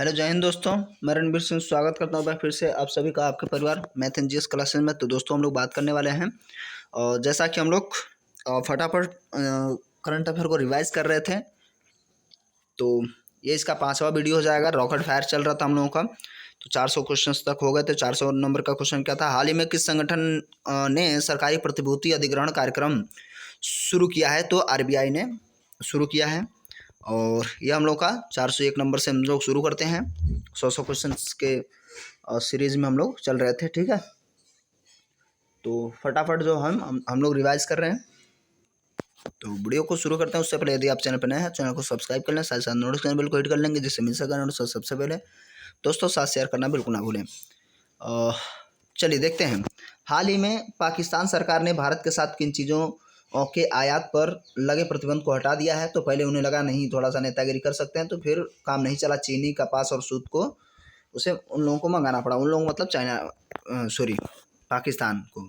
Hello जय हिंद दोस्तों। मैं रणबीर सिंह स्वागत करता हूं फिर से आप सभी का आपके परिवार मैथ एंड जीएस क्लासेस में। तो दोस्तों हम लोग बात करने वाले हैं और जैसा कि हम लोग फटाफट करंट अफेयर को रिवाइज कर रहे थे, तो ये इसका 5वां वीडियो हो जाएगा। रॉकेट फायर चल रहा था हम लोगों का, तो 400 क्वेश्चन तक हो गए थे। 400 नंबर का क्वेश्चन क्या था? हाल ही में किस संगठन ने सरकारी प्रतिभूति अधिग्रहण कार्यक्रम शुरू किया है? तो आरबीआई ने शुरू किया है। और यह हम लोग का 401 नंबर से हम लोग शुरू करते हैं। 100 क्वेश्चन के सीरीज में हम लोग चल रहे थे, ठीक है। तो फटाफट जो हम लोग रिवाइज कर रहे हैं, तो वीडियो को शुरू करते हैं। उससे पहले यदि आप चैनल पर नए हैं, चैनल को सब्सक्राइब कर लें, साथ साथ नोटिफिकेशन बेल को हिट कर लेंगे, जिससे मिल सकेगा नोटिफिकेशन सबसे पहले। दोस्तों साथ शेयर करना बिल्कुल ना भूलें। चलिए देखते हैं। हाल ही में पाकिस्तान सरकार ने भारत के साथ किन चीज़ों के आयात पर लगे प्रतिबंध को हटा दिया है? तो पहले उन्हें लगा नहीं, थोड़ा सा नेतागिरी कर सकते हैं, तो फिर काम नहीं चला। चीनी, कपास और सूत को उसे उन लोगों को मंगाना पड़ा। उन लोगों मतलब चाइना, सॉरी पाकिस्तान को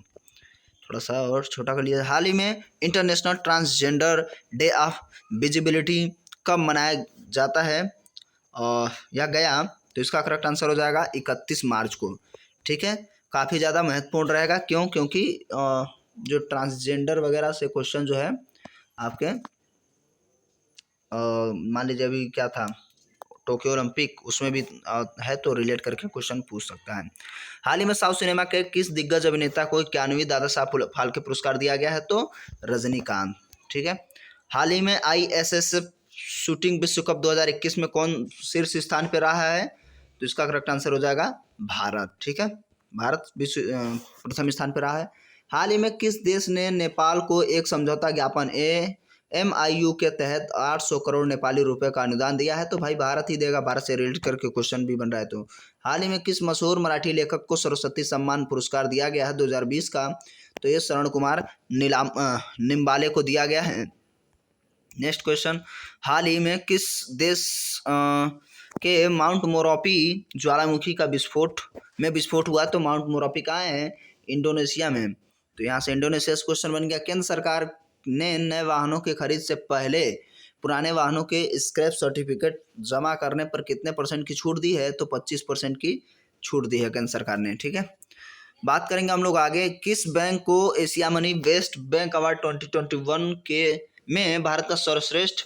थोड़ा सा और छोटा कर लिया। हाल ही में international transgender day of visibility कब मनाया जाता है? या गया? तो इसका करेक्ट आंसर हो जाएगा 31 मार्च को, ठीक है। काफ़ी ज़्यादा महत्वपूर्ण रहेगा। क्यों? क्योंकि जो ट्रांसजेंडर वगैरह से क्वेश्चन जो है आपके मान लीजिए अभी क्या था, टोक्यो ओलंपिक, उसमें भी है, तो रिलेट करके क्वेश्चन पूछ सकता है। हाल ही में साउथ सिनेमा के किस दिग्गज अभिनेता को 91वीं दादा साहब फाल्के पुरस्कार दिया गया है? तो रजनीकांत, ठीक है। हाल ही में ISSF शूटिंग विश्व कप 2021 में कौन शीर्ष स्थान पर रहा है? तो इसका करेक्ट आंसर हो जाएगा भारत, ठीक है। भारत विश्व प्रथम स्थान पर रहा है। हाल ही में किस देश ने नेपाल को एक समझौता ज्ञापन MIU के तहत 800 करोड़ नेपाली रुपए का अनुदान दिया है? तो भाई भारत ही देगा। भारत से रिलेट करके क्वेश्चन भी बन रहा है। तो हाल ही में किस मशहूर मराठी लेखक को सरस्वती सम्मान पुरस्कार दिया गया है 2020 का? तो ये शरण कुमार निम्बाले को दिया गया है। नेक्स्ट क्वेश्चन, हाल ही में किस देश के माउंट मोरोपी ज्वालामुखी का विस्फोट हुआ? तो माउंट मोरोपी कहाँ है? इंडोनेशिया में। तो यहाँ से इंडोनेशिया से क्वेश्चन बन गया। केंद्र सरकार ने नए वाहनों के खरीद से पहले पुराने वाहनों के स्क्रैप सर्टिफिकेट जमा करने पर कितने % की छूट दी है? तो 25% की छूट दी है केंद्र सरकार ने, ठीक है। बात करेंगे हम लोग आगे। किस बैंक को Asia money best bank award 2021 के में भारत का सर्वश्रेष्ठ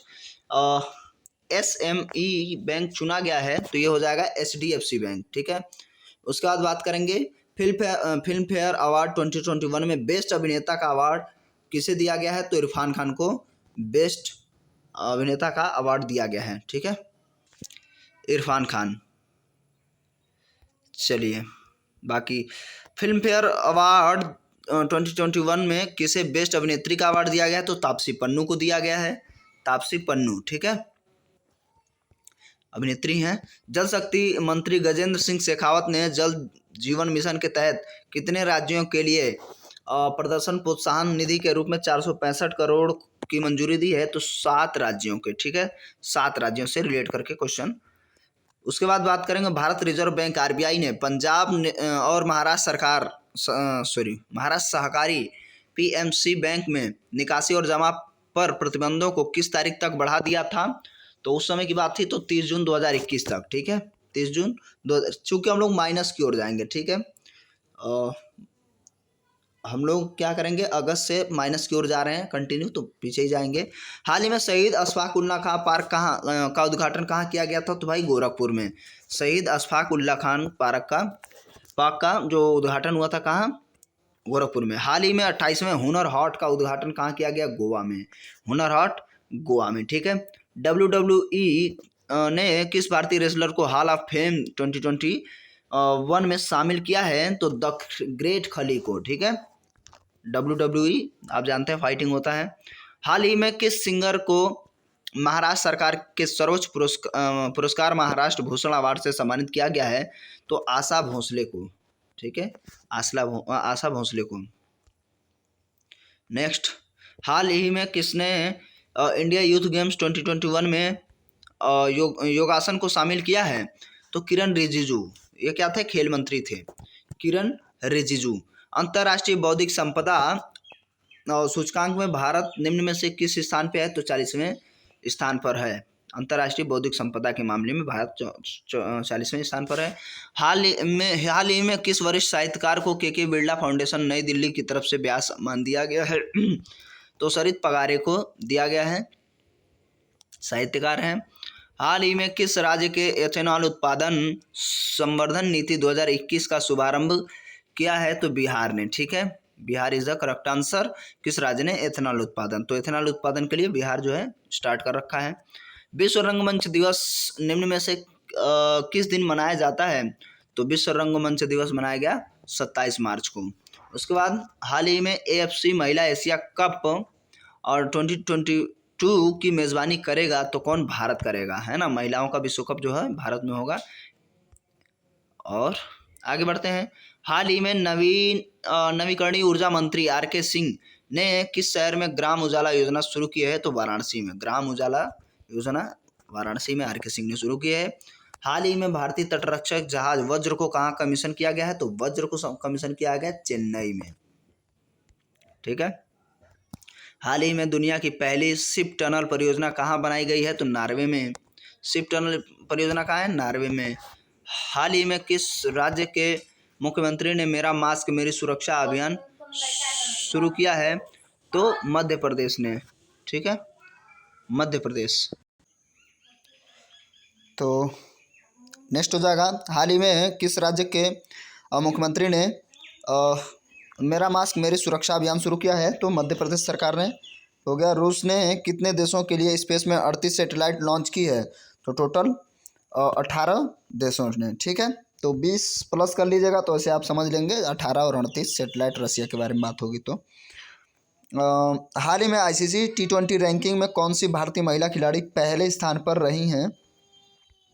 SME बैंक चुना गया है? तो ये हो जाएगा HDFC बैंक, ठीक है। उसके बाद बात करेंगे फिल्म फेयर अवार्ड 2021 में बेस्ट अभिनेता का अवार्ड किसे दिया गया है? तो इरफान खान को बेस्ट अभिनेता का अवार्ड दिया गया है, ठीक है, इरफान खान। चलिए बाकी फिल्म फेयर अवार्ड 2021 में किसे बेस्ट अभिनेत्री का अवार्ड दिया गया है? तो तापसी पन्नू को दिया गया है। तापसी पन्नू, ठीक है, अभिनेत्री हैं। जल शक्ति मंत्री गजेंद्र सिंह शेखावत ने जल जीवन मिशन के तहत कितने राज्यों के लिए प्रदर्शन प्रोत्साहन निधि के रूप में 465 करोड़ की मंजूरी दी है? तो 7 राज्यों के, ठीक है, 7 राज्यों से रिलेट करके क्वेश्चन। उसके बाद बात करेंगे भारत रिजर्व बैंक RBI ने पंजाब और महाराष्ट्र सहकारी PMC बैंक में निकासी और जमा पर प्रतिबंधों को किस तारीख तक बढ़ा दिया था? तो उस समय की बात थी तो 30 जून 2021 तक, ठीक है, 30 जून चूँकि हम लोग माइनस की ओर जाएंगे, ठीक है। हम लोग क्या करेंगे, अगस्त से माइनस की ओर जा रहे हैं कंटिन्यू, तो पीछे ही जाएंगे। हाल ही में शहीद अशफाक उल्ला खां पार्क का उद्घाटन कहाँ किया गया था? तो भाई गोरखपुर में। शहीद अशफाक उल्ला खान पार्क का जो उद्घाटन हुआ था कहाँ? गोरखपुर में। हाल ही में 28वें हुनर हाट का उद्घाटन कहाँ किया गया? गोवा में। हुनर हाट गोवा में, ठीक है। WWE ने किस भारतीय रेसलर को हॉल ऑफ फेम 2021 में शामिल किया है? तो द ग्रेट खली को, ठीक है। WWE आप जानते हैं फाइटिंग होता है। हाल ही में किस सिंगर को महाराष्ट्र सरकार के सर्वोच्च पुरस्कार महाराष्ट्र भूषण अवार्ड से सम्मानित किया गया है? तो आशा भोसले को, ठीक है, आशा भोसले को। नेक्स्ट, हाल ही में किसने इंडिया यूथ गेम्स 2021 में योगासन को शामिल किया है? तो किरण रिजिजू। ये क्या थे? खेल मंत्री थे, किरण रिजिजू। अंतर्राष्ट्रीय बौद्धिक संपदा सूचकांक में भारत निम्न में से किस स्थान पे है? तो 40वें स्थान पर है अंतर्राष्ट्रीय बौद्धिक संपदा के मामले में भारत 40वें स्थान पर है। हाल ही में किस वरिष्ठ साहित्यकार को के बिरला फाउंडेशन नई दिल्ली की तरफ से ब्याह सम्मान दिया गया है? तो सरित पगारे को दिया गया है, साहित्यकार हैं। हाल ही में किस राज्य के एथेनॉल उत्पादन संवर्धन नीति 2021 का शुभारंभ किया है? तो बिहार ने, ठीक है, Bihar is the correct answer. किस राज्य ने एथेनॉल उत्पादन? तो एथेनॉल उत्पादन के लिए बिहार जो है स्टार्ट कर रखा है। विश्व रंगमंच दिवस निम्न में से किस दिन मनाया जाता है? तो विश्व रंगमंच दिवस मनाया गया 27 मार्च को। उसके बाद हाल ही में AFC महिला एशिया कप और 2022 की मेज़बानी करेगा तो कौन? भारत करेगा, है ना। महिलाओं का विश्व कप जो है भारत में होगा। और आगे बढ़ते हैं। हाल ही में नवीकरणीय ऊर्जा मंत्री RK सिंह ने किस शहर में ग्राम उजाला योजना शुरू की है? तो वाराणसी में। ग्राम उजाला योजना वाराणसी में RK सिंह ने शुरू की है। हाल ही में भारतीय तटरक्षक जहाज वज्र को कहाँ कमीशन किया गया है? तो वज्र को कमीशन किया गया चेन्नई में, ठीक है। हाल ही में दुनिया की पहली शिप टनल परियोजना कहाँ बनाई गई है? तो नॉर्वे में। शिप टनल परियोजना कहाँ है? नॉर्वे में। हाल ही में किस राज्य के मुख्यमंत्री ने मेरा मास्क मेरी सुरक्षा अभियान शुरू किया है? तो मध्य प्रदेश ने, ठीक है, मध्य प्रदेश। तो नेक्स्ट हो जाएगा, हाल ही में किस राज्य के मुख्यमंत्री ने मेरा मास्क मेरी सुरक्षा अभियान शुरू किया है? तो मध्य प्रदेश सरकार ने हो गया। रूस ने कितने देशों के लिए स्पेस में 38 सैटेलाइट लॉन्च की है? तो टोटल 18 देशों ने, ठीक है। तो 20 प्लस कर लीजिएगा तो ऐसे आप समझ लेंगे 18 और 38 सैटेलाइट रसिया के बारे में बात होगी। तो हाल ही में ICC T20 रैंकिंग में कौन सी भारतीय महिला खिलाड़ी पहले स्थान पर रही हैं?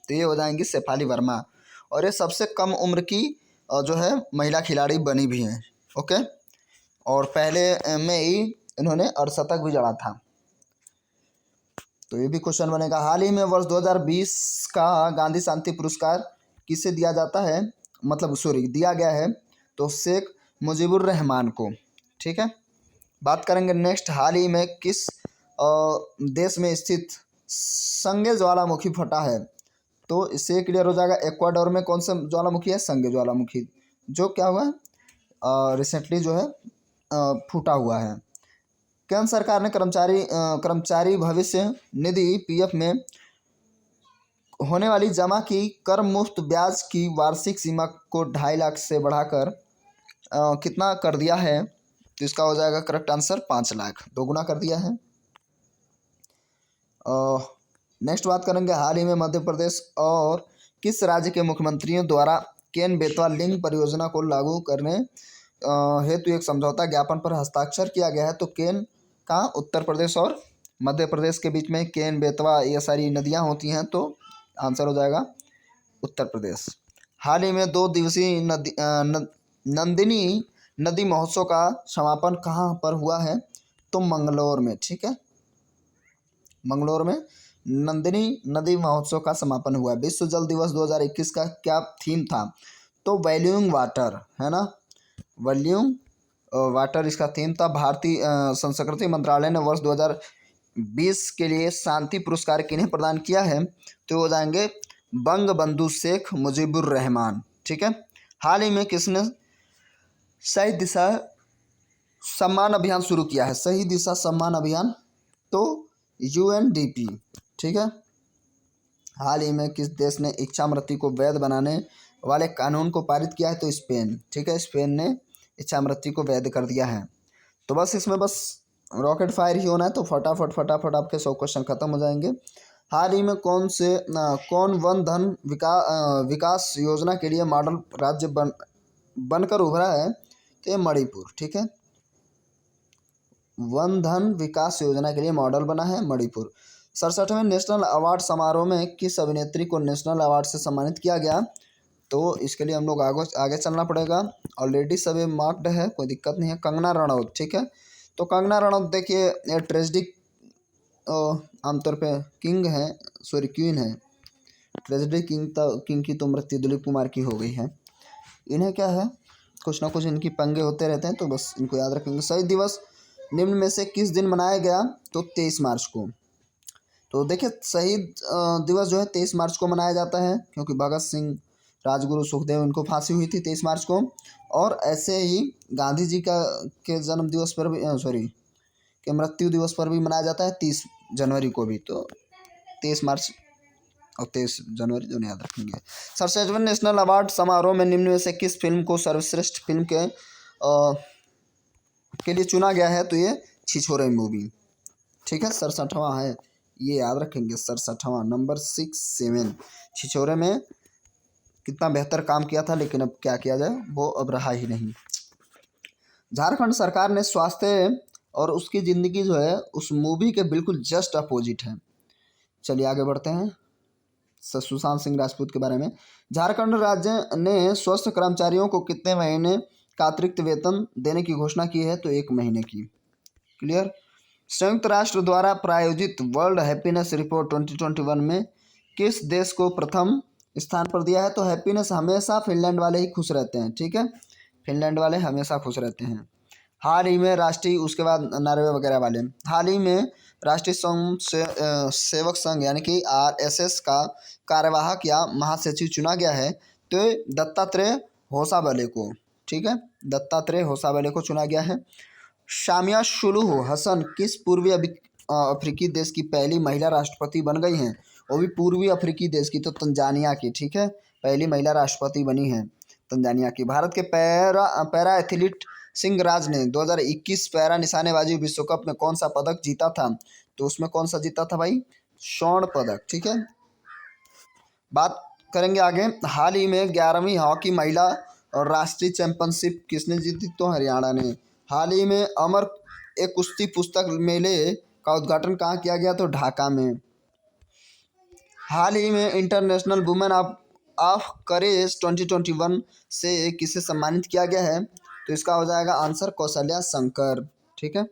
तो ये हो जाएंगी शेफाली वर्मा, और ये सबसे कम उम्र की जो है महिला खिलाड़ी बनी भी हैं, ओके। और पहले में ही इन्होंने अर्धशतक भी जड़ा था। तो ये भी क्वेश्चन बनेगा। हाल ही में वर्ष 2020 का गांधी शांति पुरस्कार किसे दिया जाता है? मतलब दिया गया है तो शेख मुजीबुर रहमान को, ठीक है। बात करेंगे नेक्स्ट, हाल ही में किस देश में स्थित संगे ज्वालामुखी फटा है? तो इससे क्लियर हो जाएगा, इक्वाडोर में कौन सा ज्वालामुखी है? संगे ज्वालामुखी, जो क्या हुआ रिसेंटली जो है फूटा हुआ है। केंद्र सरकार ने कर्मचारी भविष्य निधि PF में होने वाली जमा की कर मुक्त ब्याज की वार्षिक सीमा को 2.5 लाख से बढ़ाकर कितना कर दिया है? तो इसका हो जाएगा करेक्ट आंसर 5 लाख, दोगुना कर दिया है। नेक्स्ट बात करेंगे, हाल ही में मध्य प्रदेश और किस राज्य के मुख्यमंत्रियों द्वारा केन बेतवा लिंक परियोजना को लागू करने हेतु एक समझौता ज्ञापन पर हस्ताक्षर किया गया है? तो केन का उत्तर प्रदेश और मध्य प्रदेश के बीच में केन बेतवा ये सारी नदियां होती हैं, तो आंसर हो जाएगा उत्तर प्रदेश। हाल ही में 2 दिवसीय नंदिनी नदी महोत्सव का समापन कहाँ पर हुआ है? तो मंगलौर में, ठीक है, मंगलौर में नंदिनी नदी महोत्सव का समापन हुआ। विश्व जल दिवस 2021 का क्या थीम था? तो वैल्यूइंग वाटर, है ना, वैल्यूइंग वाटर इसका थीम था। भारतीय संस्कृति मंत्रालय ने वर्ष 2020 के लिए शांति पुरस्कार किन्हें प्रदान किया है? तो हो जाएंगे बंग बंधु शेख मुजीबुर रहमान, ठीक है। हाल ही में किसने सही दिशा सम्मान अभियान शुरू किया है? सही दिशा सम्मान अभियान, तो UNDP, ठीक है। हाल ही में किस देश ने इच्छा मृत्यु को वैध बनाने वाले कानून को पारित किया है? तो स्पेन, ठीक है, स्पेन ने इच्छा मृत्यु को वैध कर दिया है। तो बस इसमें बस रॉकेट फायर ही होना है, तो फटाफट आपके 100 क्वेश्चन खत्म हो जाएंगे। हाल ही में कौन वन धन विकास योजना के लिए मॉडल राज्य बनकर उभरा है? तो मणिपुर, ठीक है, वन धन विकास योजना के लिए मॉडल बना है मणिपुर। 67वें नेशनल अवार्ड समारोह में किस अभिनेत्री को नेशनल अवार्ड से सम्मानित किया गया? तो इसके लिए हम लोग आगे चलना पड़ेगा। ऑलरेडी सभी मार्क्ड है, कोई दिक्कत नहीं है। कंगना रनौत, ठीक है। तो कंगना रनौत देखिए ये ट्रेजिडी आमतौर पे क्वीन है। ट्रेजिडी किंग की तो मृत्यु दिलीप कुमार की हो गई है। इन्हें क्या है, कुछ ना कुछ इनकी पंगे होते रहते हैं, तो बस इनको याद रखेंगे। शहीद दिवस निम्न में से किस दिन मनाया गया? तो 23 मार्च को। तो देखिए शहीद दिवस जो है 23 मार्च को मनाया जाता है, क्योंकि भगत सिंह, राजगुरु, सुखदेव इनको फांसी हुई थी 23 मार्च को। और ऐसे ही गांधी जी का के जन्म दिवस पर भी सॉरी के मृत्यु दिवस पर भी मनाया जाता है 30 जनवरी को भी। तो 23 मार्च और 23 जनवरी दोनों याद रखेंगे। 67वें नेशनल अवार्ड समारोह में निम्न में से किस फिल्म को सर्वश्रेष्ठ फिल्म के लिए चुना गया है? तो ये छिछोरे मूवी, ठीक है। 67वां है, ये याद रखेंगे, 67वां नंबर 67। छिछोरे में कितना बेहतर काम किया था, लेकिन अब क्या किया जाए, वो अब रहा ही नहीं। झारखंड सरकार ने स्वास्थ्य और उसकी ज़िंदगी जो है उस मूवी के बिल्कुल जस्ट अपोजिट है। चलिए आगे बढ़ते हैं सुशांत सिंह राजपूत के बारे में। झारखंड राज्य ने स्वस्थ कर्मचारियों को कितने महीने का अतिरिक्त वेतन देने की घोषणा की है? तो 1 महीने की। क्लियर। संयुक्त राष्ट्र द्वारा प्रायोजित वर्ल्ड हैप्पीनेस रिपोर्ट 2021 में किस देश को प्रथम स्थान पर दिया है? तो हैप्पीनेस हमेशा फिनलैंड वाले ही खुश रहते हैं, ठीक है। फिनलैंड वाले हमेशा खुश रहते हैं। हाल ही में राष्ट्रीय, उसके बाद नॉर्वे वगैरह वाले, हाल ही में राष्ट्रीय सेवक संघ यानी कि RSS का कार्यवाहक या महासचिव चुना गया है। तो दत्तात्रेय होसाबले को, ठीक है, दत्तात्रेय होसाबले को चुना गया है। शामिया सुलूह हसन किस पूर्वी अफ्रीकी देश की पहली महिला राष्ट्रपति बन गई हैं? वो भी पूर्वी अफ्रीकी देश की, तो तंजानिया की, ठीक है, पहली महिला राष्ट्रपति बनी है तंजानिया की। भारत के पैरा एथलीट सिंह राज ने 2021 पैरा निशानेबाजी विश्व कप में कौन सा पदक जीता था? तो उसमें कौन सा जीता था भाई? स्वर्ण पदक, ठीक है। बात करेंगे आगे। हाल ही में 11वीं हॉकी महिला और राष्ट्रीय चैंपियनशिप किसने जीती? तो हरियाणा ने। हाल ही में अमर एक कुश्ती पुस्तक मेले का उद्घाटन कहाँ किया गया? तो ढाका में। हाल ही में इंटरनेशनल वुमेन ऑफ करेज 2021 से किसे सम्मानित किया गया है? तो इसका हो जाएगा आंसर कौशल्या शंकर, ठीक है,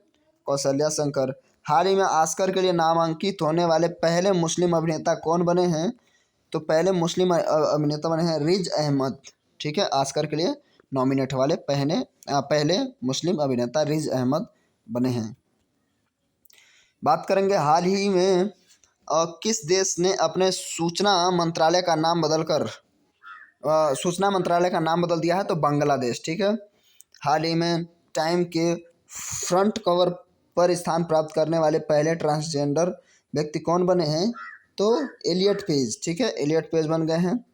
कौशल्या शंकर। हाल ही में ऑस्कर के लिए नामांकित होने वाले पहले मुस्लिम अभिनेता कौन बने हैं? तो पहले मुस्लिम अभिनेता बने हैं रिज अहमद, ठीक है। ऑस्कर के लिए नॉमिनेट वाले पहले मुस्लिम अभिनेता रिज अहमद बने हैं। बात करेंगे हाल ही में किस देश ने अपने सूचना मंत्रालय का नाम बदल दिया है? तो बांग्लादेश, ठीक है। हाल ही में टाइम के फ्रंट कवर पर स्थान प्राप्त करने वाले पहले ट्रांसजेंडर व्यक्ति कौन बने हैं? तो एलियट पेज, ठीक है, एलियट पेज बन गए हैं।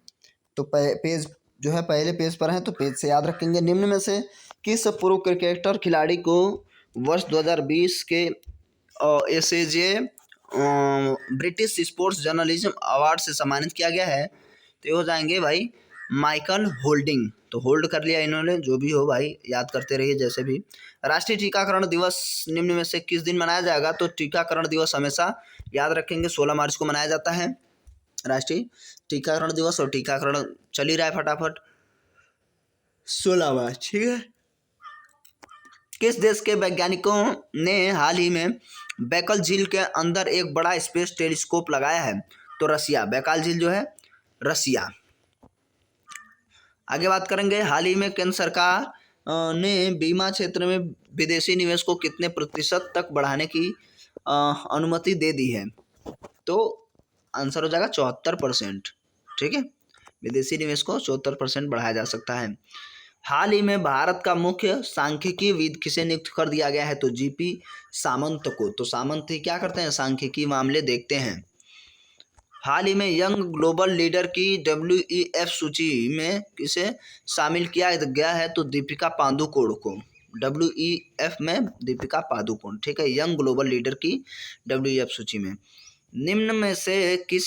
तो पेज जो है पहले पेज पर है, तो पेज से याद रखेंगे। निम्न में से किस पूर्व क्रिकेटर खिलाड़ी को वर्ष 2020 के एसएजे ब्रिटिश स्पोर्ट्स जर्नलिज्म अवार्ड से सम्मानित किया गया है? तो ये हो जाएंगे भाई माइकल होल्डिंग। तो होल्ड कर लिया इन्होंने, जो भी हो भाई, याद करते रहिए जैसे भी। राष्ट्रीय टीकाकरण दिवस निम्न में से किस दिन मनाया जाएगा? तो टीकाकरण दिवस हमेशा याद रखेंगे 16 मार्च को मनाया जाता है राष्ट्रीय टीकाकरण दिवस। और टीकाकरण चल ही रहा है फटाफट, 16 मार्च, ठीक है। किस देश के वैज्ञानिकों ने हाल ही में बैकल झील के अंदर एक बड़ा स्पेस टेलीस्कोप लगाया है? तो रसिया, बैकल झील जो है रसिया। आगे बात करेंगे हाल ही में केंद्र सरकार ने बीमा क्षेत्र में विदेशी निवेश को कितने प्रतिशत तक बढ़ाने की अनुमति दे दी है? तो आंसर हो जाएगा 74%, ठीक है। विदेशी निवेश को 74% बढ़ाया जा सकता है। हाल ही में भारत का मुख्य सांख्यिकीविद किसे नियुक्त कर दिया गया है? तो GP सामंत को। तो सामंत ही क्या करते हैं? सांख्यिकी मामले देखते हैं। हाल ही में यंग ग्लोबल लीडर की WEF सूची में किसे शामिल किया गया है? तो दीपिका पादुकोण को। WEF में दीपिका पादुकोण, ठीक है, यंग ग्लोबल लीडर की WEF सूची में। निम्न में से किस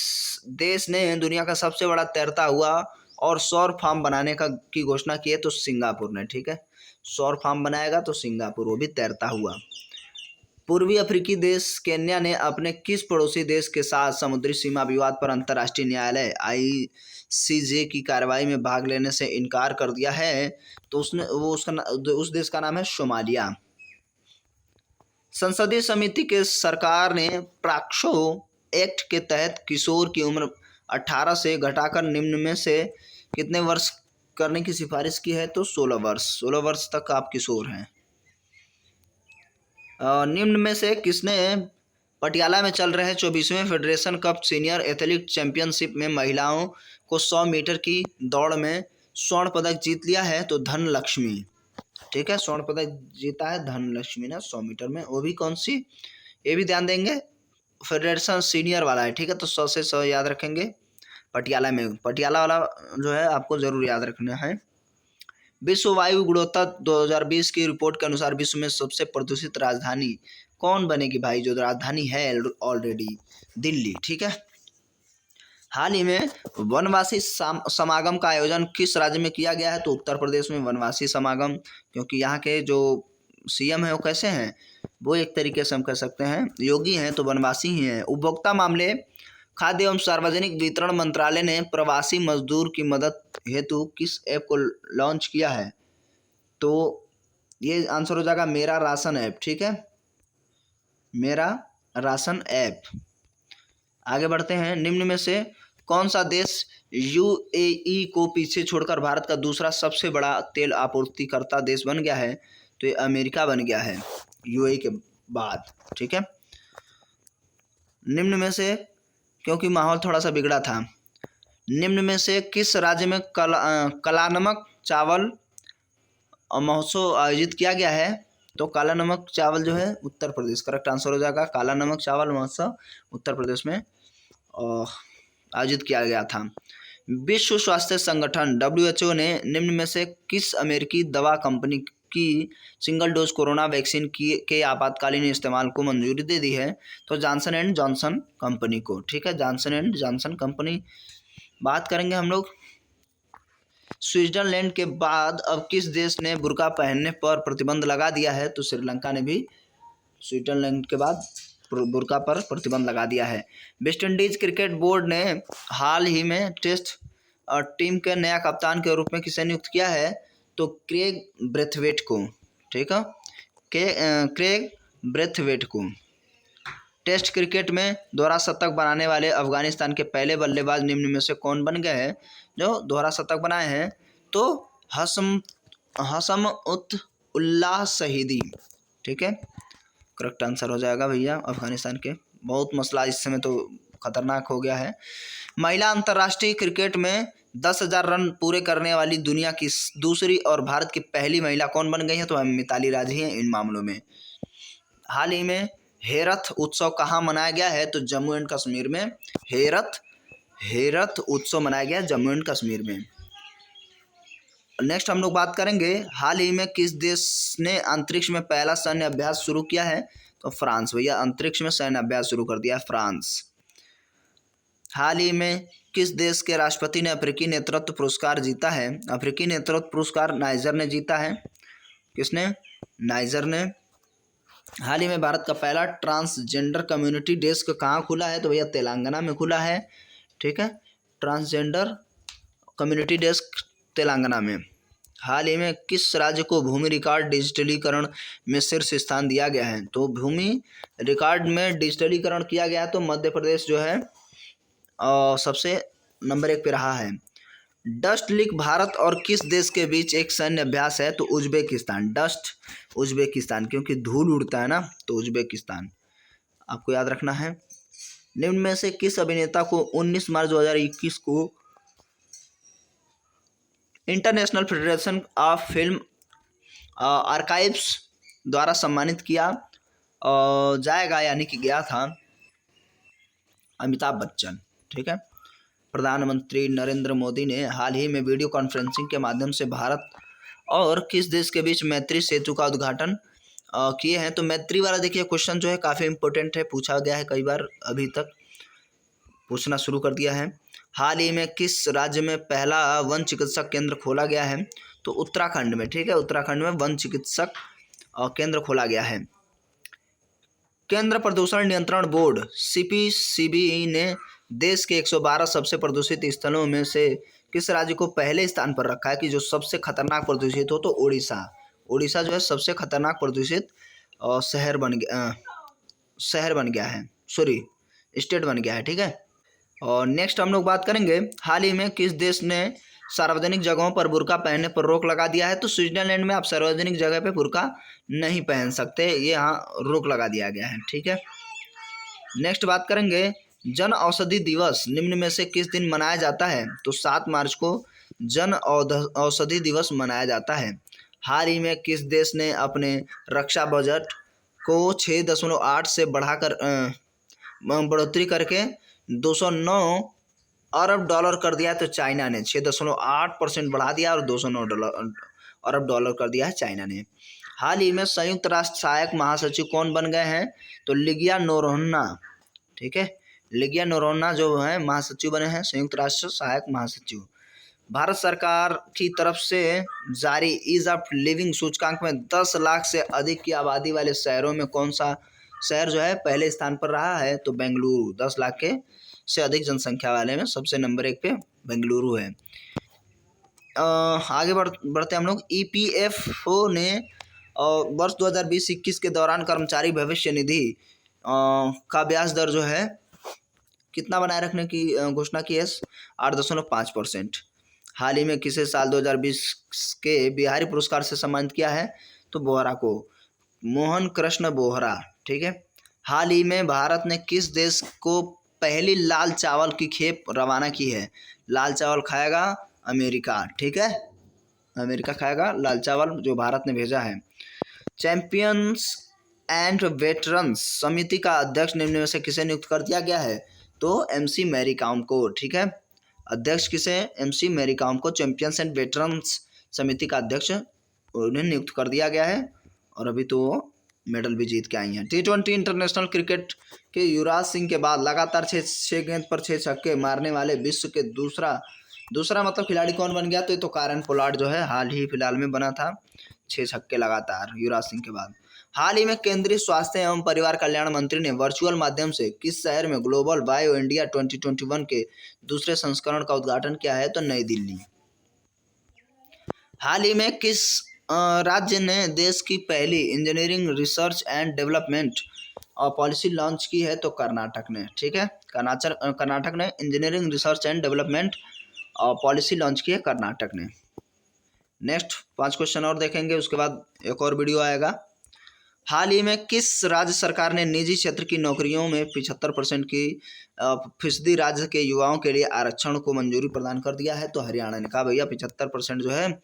देश ने दुनिया का सबसे बड़ा तैरता हुआ और सौर फार्म बनाने की घोषणा की है? तो सिंगापुर ने, ठीक है, सौर फार्म बनाएगा तो सिंगापुर, वो भी तैरता हुआ। पूर्वी अफ्रीकी देश केन्या ने अपने किस पड़ोसी देश के साथ समुद्री सीमा विवाद पर अंतर्राष्ट्रीय न्यायालय ICJ की कार्रवाई में भाग लेने से इनकार कर दिया है? तो उस देश का नाम है सोमालिया। संसदीय समिति के सरकार ने पॉक्सो एक्ट के तहत किशोर की उम्र 18 से घटाकर निम्न में से कितने वर्ष करने की सिफारिश की है? तो 16 वर्ष। 16 वर्ष तक आप किशोर हैं। निम्न में से किसने पटियाला में चल रहे 24वें federation cup senior athletic championship में महिलाओं को 100 मीटर की दौड़ में स्वर्ण पदक जीत लिया है तो धनलक्ष्मी, ठीक है, स्वर्ण पदक जीता है धनलक्ष्मी ने 100 मीटर में। वो भी कौन सी, ये भी ध्यान देंगे, फेडरेशन सीनियर वाला है, ठीक है। तो 100 से 100 याद रखेंगे। पटियाला में, पटियाला वाला जो है आपको जरूर याद रखना है। विश्व वायु गुणवत्ता 2020 की रिपोर्ट के अनुसार विश्व में सबसे प्रदूषित राजधानी कौन बनेगी भाई? जो राजधानी है ऑलरेडी दिल्ली, ठीक है। हाल ही में वनवासी समागम का आयोजन किस राज्य में किया गया है? तो उत्तर प्रदेश में वनवासी समागम, क्योंकि यहाँ के जो सीएम है वो कैसे हैं, वो एक तरीके से हम कह सकते हैं योगी हैं, तो वनवासी ही हैं। उपभोक्ता मामले, खाद्य एवं सार्वजनिक वितरण मंत्रालय ने प्रवासी मजदूर की मदद हेतु किस ऐप को लॉन्च किया है? तो ये आंसर हो जाएगा मेरा राशन ऐप, ठीक है, मेरा राशन ऐप। आगे बढ़ते हैं। निम्न में से कौन सा देश यूएई को पीछे छोड़कर भारत का दूसरा सबसे बड़ा तेल आपूर्तिकर्ता देश बन गया है? तो ये अमेरिका बन गया है यूएई के बाद, ठीक है। निम्न में से, क्योंकि माहौल थोड़ा सा बिगड़ा था, निम्न में से किस राज्य में काला नमक चावल महोत्सव आयोजित किया गया है? तो काला नमक चावल जो है उत्तर प्रदेश, करेक्ट आंसर हो जाएगा। काला नमक चावल महोत्सव उत्तर प्रदेश में आयोजित किया गया था। विश्व स्वास्थ्य संगठन WHO ने निम्न में से किस अमेरिकी दवा कंपनी की सिंगल डोज कोरोना वैक्सीन के आपातकालीन इस्तेमाल को मंजूरी दे दी है? तो जॉनसन एंड जॉनसन कंपनी को, ठीक है, जॉनसन एंड जॉनसन कंपनी। बात करेंगे हम लोग स्विट्जरलैंड के बाद अब किस देश ने बुर्का पहनने पर प्रतिबंध लगा दिया है? तो श्रीलंका ने भी स्विट्जरलैंड के बाद बुर्का पर प्रतिबंध लगा दिया है। वेस्ट इंडीज क्रिकेट बोर्ड ने हाल ही में टेस्ट टीम के नया कप्तान के रूप में किसे नियुक्त किया है? तो क्रेग ब्रेथवेट को, ठीक है, क्रेग ब्रेथवेट को। टेस्ट क्रिकेट में दोहरा शतक बनाने वाले अफगानिस्तान के पहले बल्लेबाज निम्न में से कौन बन गए हैं जो दोहरा शतक बनाए हैं? तो हसम उत उल्लाह शहीदी, ठीक है, करेक्ट आंसर हो जाएगा भैया अफगानिस्तान के। बहुत मसला इस समय तो खतरनाक हो गया है। महिला अंतर्राष्ट्रीय क्रिकेट में 10,000 रन पूरे करने वाली दुनिया की दूसरी और भारत की पहली महिला कौन बन गई है? तो हम मिताली राज ही हैं इन मामलों में। हाल ही में हेरथ उत्सव कहाँ मनाया गया है? तो जम्मू एंड कश्मीर में हेरथ उत्सव मनाया गया जम्मू एंड कश्मीर में। नेक्स्ट हम लोग बात करेंगे हाल ही में किस देश ने अंतरिक्ष में पहला सैन्य अभ्यास शुरू किया है? तो फ्रांस, भैया अंतरिक्ष में सैन्य अभ्यास शुरू कर दिया फ्रांस। हाल ही में किस देश के राष्ट्रपति ने अफ्रीकी नेतृत्व पुरस्कार जीता है? अफ्रीकी नेतृत्व पुरस्कार नाइजर ने जीता है। किसने? नाइजर ने। हाल ही में भारत का पहला ट्रांसजेंडर कम्युनिटी डेस्क कहाँ खुला है? तो भैया तेलंगाना में खुला है, ठीक है, ट्रांसजेंडर कम्युनिटी डेस्क तेलंगाना में। हाल ही में किस राज्य को भूमि रिकॉर्ड डिजिटलीकरण में शीर्ष स्थान दिया गया है? तो भूमि रिकॉर्ड में डिजिटलीकरण किया गया है तो मध्य प्रदेश जो है सबसे नंबर 1 पे रहा है। डस्ट लीक भारत और किस देश के बीच एक सैन्य अभ्यास है? तो उज्बेकिस्तान, डस्ट उज्बेकिस्तान, क्योंकि धूल उड़ता है ना, तो उज्बेकिस्तान आपको याद रखना है। निम्न में से किस अभिनेता को 19 मार्च 2021 को international federation of film archives द्वारा सम्मानित किया जाएगा, यानी कि गया था? अमिताभ बच्चन, ठीक है। प्रधानमंत्री नरेंद्र मोदी ने हाल ही में वीडियो कॉन्फ्रेंसिंग के माध्यम से भारत और किस देश के बीच मैत्री सेतु का उद्घाटन किए हैं? तो मैत्री वाला देखिए क्वेश्चन जो है काफ़ी इंपॉर्टेंट है, पूछा गया है कई बार, अभी तक पूछना शुरू कर दिया है। हाल ही में किस राज्य में पहला वन चिकित्सक केंद्र खोला गया है? तो उत्तराखंड में, ठीक है, उत्तराखंड में वन चिकित्सक केंद्र खोला गया है। केंद्र प्रदूषण नियंत्रण बोर्ड CPCB ने देश के 112 सबसे प्रदूषित स्थलों में से किस राज्य को पहले स्थान पर रखा है कि जो सबसे खतरनाक प्रदूषित हो? तो उड़ीसा जो है सबसे खतरनाक प्रदूषित शहर बन गया है, सॉरी स्टेट बन गया है, ठीक है। और नेक्स्ट हम लोग बात करेंगे हाल ही में किस देश ने सार्वजनिक जगहों पर बुर्का पहनने पर रोक लगा दिया है? तो स्विट्जरलैंड में आप सार्वजनिक जगह पे बुर्का नहीं पहन सकते, ये यहाँ रोक लगा दिया गया है, ठीक है। नेक्स्ट बात करेंगे जन औषधि दिवस निम्न में से किस दिन मनाया जाता है? तो 7 मार्च को जन औषधि दिवस मनाया जाता है। हाल ही में किस देश ने अपने रक्षा बजट को 6.8 से बढ़ाकर बढ़ोतरी करके 209 अरब डॉलर कर दिया है? तो चाइना ने 6.8% बढ़ा दिया और 209 अरब डॉलर कर दिया है चाइना ने। हाल ही में संयुक्त राष्ट्र सहायक महासचिव कौन बन गए हैं? तो लिगिया नोरोन्हा, ठीक है, लिगिया नोरोन्हा जो है महासचिव बने हैं, संयुक्त राष्ट्र सहायक महासचिव। भारत सरकार की तरफ से जारी ईज ऑफ लिविंग सूचकांक में 10 लाख से अधिक की आबादी वाले शहरों में कौन सा शहर जो है पहले स्थान पर रहा है? तो बेंगलुरु। 10 लाख के से अधिक जनसंख्या वाले में सबसे नंबर 1 पे बेंगलुरु है। आगे बढ़ते हम लोग। EPFO ने वर्ष 2020-21 के दौरान कर्मचारी भविष्य निधि का ब्याज दर जो है कितना बनाए रखने की घोषणा की है? 8.5%। हाल ही में किसे साल 2020 के बिहारी पुरस्कार से सम्मानित किया है? तो बोहरा को, मोहन कृष्ण बोहरा, ठीक है। हाल ही में भारत ने किस देश को पहली लाल चावल की खेप रवाना की है? लाल चावल खाएगा अमेरिका, ठीक है, अमेरिका खाएगा लाल चावल जो भारत ने भेजा है। चैंपियंस एंड वेटरन्स समिति का अध्यक्ष निम्न में से किसे नियुक्त कर दिया गया है? तो MC मैरी कॉम को, ठीक है, अध्यक्ष किसे? MC मैरी कॉम को चैंपियंस एंड वेटरन्स समिति का अध्यक्ष उन्हें नियुक्त कर दिया गया है और अभी तो वो मेडल भी जीत के आई हैं। T20 इंटरनेशनल क्रिकेट के युवराज सिंह के बाद लगातार 6 गेंद पर 6 छक्के मारने वाले विश्व के दूसरा मतलब खिलाड़ी कौन बन गया? तो ये तो कारण पोलार्ड जो है हाल ही फिलहाल में बना था, 6 छक्के लगातार युवराज सिंह के बाद। हाल ही में केंद्रीय स्वास्थ्य एवं परिवार कल्याण मंत्री ने वर्चुअल माध्यम से किस शहर में ग्लोबल बायो इंडिया 2021 के दूसरे संस्करण का उद्घाटन किया है? तो नई दिल्ली। हाल ही में किस राज्य ने देश की पहली engineering research and development policy launch की है? तो कर्नाटक ने, ठीक है, कर्नाटक ने engineering research and development policy launch की है कर्नाटक ने। नेक्स्ट 5 क्वेश्चन और देखेंगे, उसके बाद एक और वीडियो आएगा। हाल ही में किस राज्य सरकार ने निजी क्षेत्र की नौकरियों में 75% की फीसदी राज्य के युवाओं के लिए आरक्षण को मंजूरी प्रदान कर दिया है? तो हरियाणा ने कहा भैया 75% जो है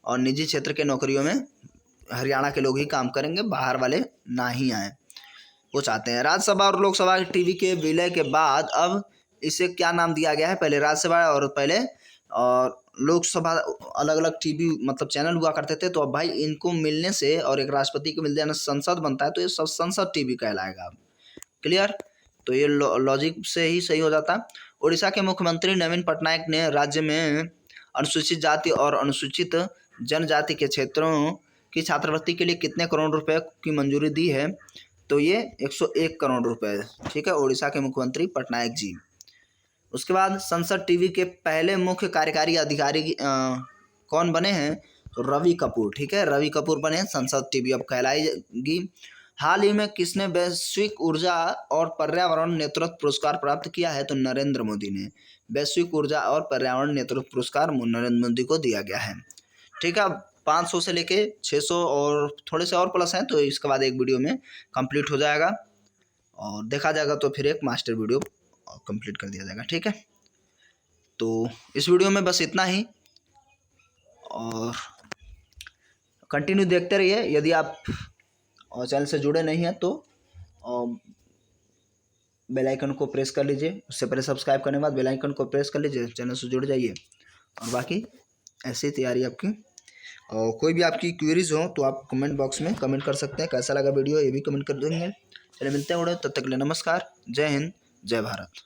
और निजी क्षेत्र के नौकरियों में हरियाणा के लोग ही काम करेंगे, बाहर वाले ना ही आए, वो चाहते हैं। राज्यसभा और लोकसभा टीवी के विलय के बाद अब इसे क्या नाम दिया गया है? पहले राज्यसभा और पहले और लोकसभा अलग अलग टीवी मतलब चैनल हुआ करते थे, तो अब भाई इनको मिलने से और एक राष्ट्रपति को मिल जाना संसद बनता है, तो ये सब संसद टीवी कहलाएगा। क्लियर? तो ये लॉजिक से ही सही हो जाता। उड़ीसा के मुख्यमंत्री नवीन पटनायक ने राज्य में अनुसूचित जाति और अनुसूचित जनजाति के क्षेत्रों की छात्रवृत्ति के लिए कितने करोड़ रुपए की मंजूरी दी है? तो ये 101 करोड़ रुपए, ठीक है, उड़ीसा के मुख्यमंत्री पटनायक जी। उसके बाद संसद टीवी के पहले मुख्य कार्यकारी अधिकारी कौन बने हैं? तो रवि कपूर, ठीक है, रवि कपूर बने संसद टीवी अब कहलाएगी। हाल ही में किसने वैश्विक ऊर्जा और पर्यावरण नेतृत्व पुरस्कार प्राप्त किया है? तो नरेंद्र मोदी ने। वैश्विक ऊर्जा और पर्यावरण नेतृत्व पुरस्कार नरेंद्र मोदी को दिया गया है, ठीक है। 500 से लेके 600 और थोड़े से और प्लस हैं, तो इसके बाद एक वीडियो में कंप्लीट हो जाएगा और देखा जाएगा तो फिर एक मास्टर वीडियो कंप्लीट कर दिया जाएगा, ठीक है। तो इस वीडियो में बस इतना ही और कंटिन्यू देखते रहिए। यदि आप चैनल से जुड़े नहीं हैं तो बेल आइकन को प्रेस कर लीजिए, उससे पहले सब्सक्राइब करने के बाद बेल आइकन को प्रेस कर लीजिए, चैनल से जुड़ जाइए। और बाकी ऐसी तैयारी आपकी, और कोई भी आपकी क्वेरीज हो तो आप कमेंट बॉक्स में कमेंट कर सकते हैं। कैसा लगा वीडियो ये भी कमेंट कर देंगे। चलिए मिलते हैं, तब तक के लिए नमस्कार, जय हिंद, जय भारत।